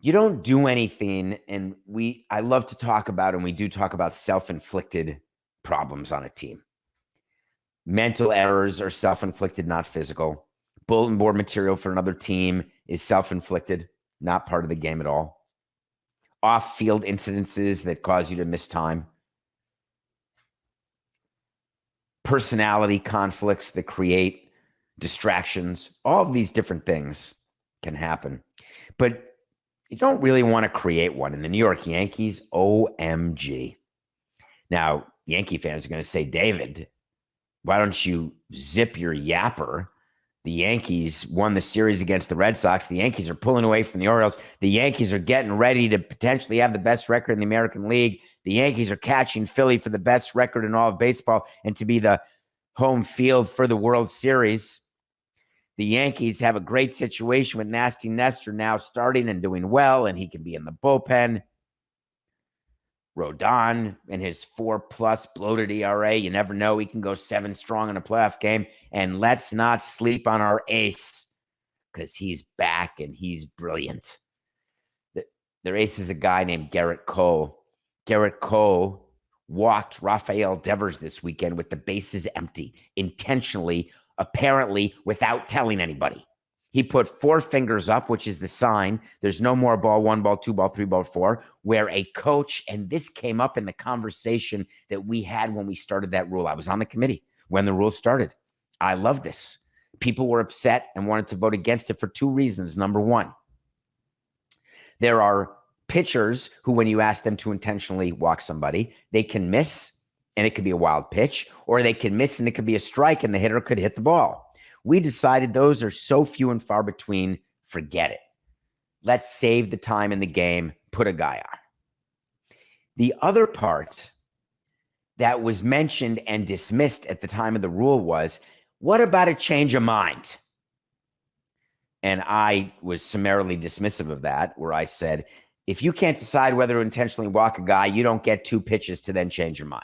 You don't do anything, and I love to talk about, and we do talk about self-inflicted problems on a team. Mental errors are self-inflicted, not physical. Bulletin board material for another team is self-inflicted, not part of the game at all. Off-field incidences that cause you to miss time. Personality conflicts that create distractions. All of these different things can happen. But you don't really want to create one. In the New York Yankees, OMG. Now, Yankee fans are going to say, David, why don't you zip your yapper? The Yankees won the series against the Red Sox. The Yankees are pulling away from the Orioles. The Yankees are getting ready to potentially have the best record in the American League. The Yankees are catching Philly for the best record in all of baseball and to be the home field for the World Series. The Yankees have a great situation with Nasty Nestor now starting and doing well, and he can be in the bullpen. Rodon and his 4+ bloated ERA. You never know. He can go 7 strong in a playoff game. And let's not sleep on our ace because he's back and he's brilliant. Their ace is a guy named Gerrit Cole. Gerrit Cole walked Rafael Devers this weekend with the bases empty, intentionally, apparently without telling anybody. He put 4 fingers up, which is the sign. There's no more ball, 1 ball, 2 ball, 3 ball, 4, where a coach, and this came up in the conversation that we had when we started that rule. I was on the committee when the rule started. I love this. People were upset and wanted to vote against it for 2 reasons. Number 1, there are pitchers who, when you ask them to intentionally walk somebody, they can miss and it could be a wild pitch, or they can miss and it could be a strike and the hitter could hit the ball. We decided those are so few and far between, forget it. Let's save the time in the game, put a guy on. The other part that was mentioned and dismissed at the time of the rule was, what about a change of mind? And I was summarily dismissive of that, where I said, if you can't decide whether to intentionally walk a guy, you don't get 2 pitches to then change your mind.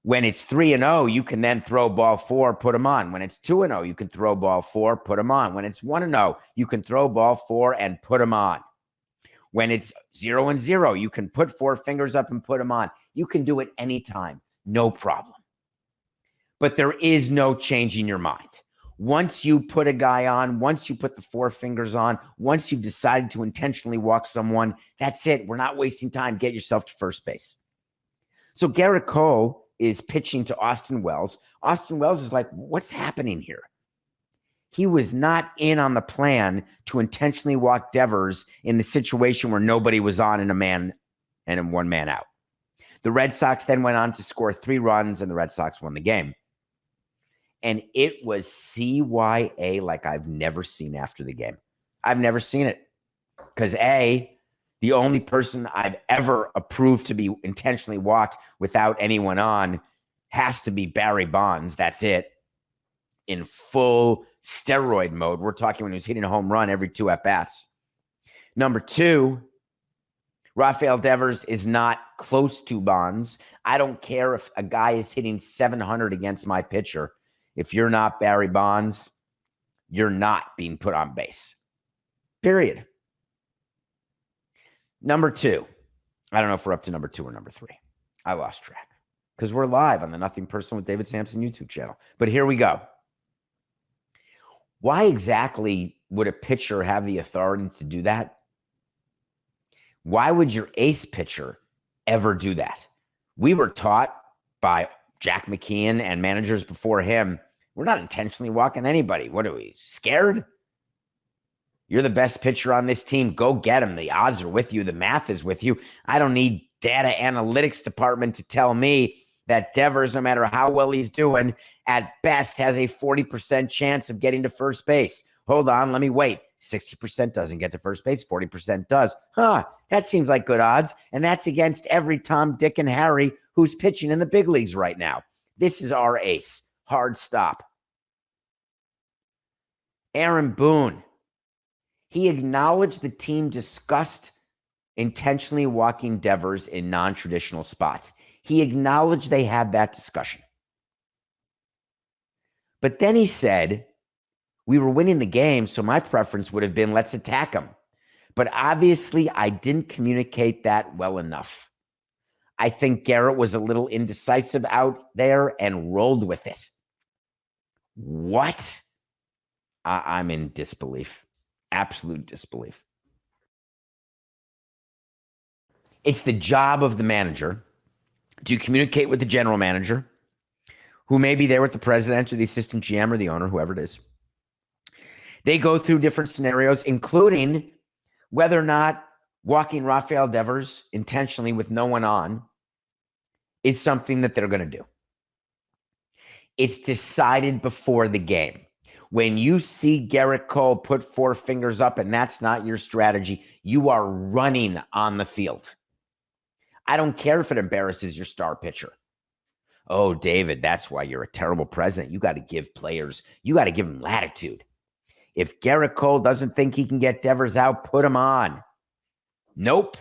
When it's 3-0, you can then throw ball 4, put him on. When it's 2-0, you can throw ball 4, put him on. When it's 1-0, you can throw ball 4 and put him on. When it's 0-0, you can put 4 fingers up and put him on. You can do it anytime, no problem. But there is no changing your mind. Once you put a guy on, once you put the 4 fingers on, once you've decided to intentionally walk someone, that's it. We're not wasting time. Get yourself to first base. So Gerrit Cole is pitching to Austin Wells. Austin Wells is like, what's happening here? He was not in on the plan to intentionally walk Devers in the situation where nobody was on and a man and 1 man out. The Red Sox then went on to score 3 runs and the Red Sox won the game. And it was CYA like I've never seen after the game. I've never seen it because the only person I've ever approved to be intentionally walked without anyone on has to be Barry Bonds. That's it. In full steroid mode. We're talking when he was hitting a home run every 2 at-bats. Number 2, Rafael Devers is not close to Bonds. I don't care if a guy is hitting 700 against my pitcher. If you're not Barry Bonds, you're not being put on base. Period. Number 2, I don't know if we're up to number 2 or number 3. I lost track because we're live on the Nothing Personal with David Samson YouTube channel. But here we go. Why exactly would a pitcher have the authority to do that? Why would your ace pitcher ever do that? We were taught by Jack McKeon and managers before him, we're not intentionally walking anybody. What are we, scared? You're the best pitcher on this team. Go get him. The odds are with you. The math is with you. I don't need data analytics department to tell me that Devers, no matter how well he's doing, at best has a 40% chance of getting to first base. Hold on, let me wait. 60% doesn't get to first base. 40% does. That seems like good odds. And that's against every Tom, Dick, and Harry who's pitching in the big leagues right now. This is our ace. Hard stop. Aaron Boone. He acknowledged the team discussed intentionally walking Devers in non-traditional spots. He acknowledged they had that discussion. But then he said, we were winning the game, so my preference would have been let's attack him. But obviously, I didn't communicate that well enough. I think Gerrit was a little indecisive out there and rolled with it. What? I'm in disbelief. Absolute disbelief. It's the job of the manager to communicate with the general manager, who may be there with the president or the assistant GM or the owner, whoever it is. They go through different scenarios, including whether or not walking Rafael Devers intentionally with no one on is something that they're going to do. It's decided before the game. When you see Gerrit Cole put four fingers up and that's not your strategy, you are running on the field. I don't care if it embarrasses your star pitcher. Oh, David, that's why you're a terrible president. You got to give players, you got to give them latitude. If Gerrit Cole doesn't think he can get Devers out, put him on. Nope,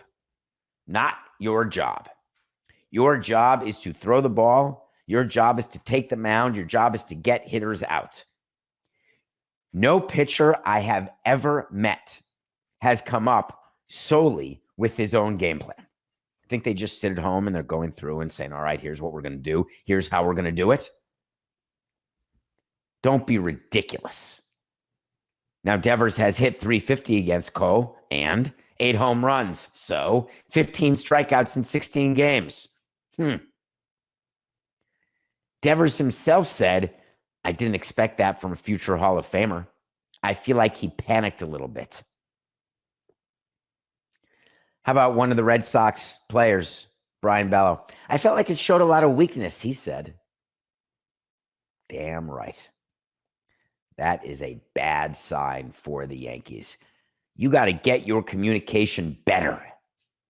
not your job. Your job is to throw the ball. Your job is to take the mound. Your job is to get hitters out. No pitcher I have ever met has come up solely with his own game plan. I think they just sit at home and they're going through and saying, all right, here's what we're going to do. Here's how we're going to do it. Don't be ridiculous. Now, Devers has hit .350 against Cole and 8 home runs. So 15 strikeouts in 16 games. Devers himself said, I didn't expect that from a future Hall of Famer. I feel like he panicked a little bit. How about one of the Red Sox players, Brian Bello? I felt like it showed a lot of weakness, he said. Damn right. That is a bad sign for the Yankees. You got to get your communication better.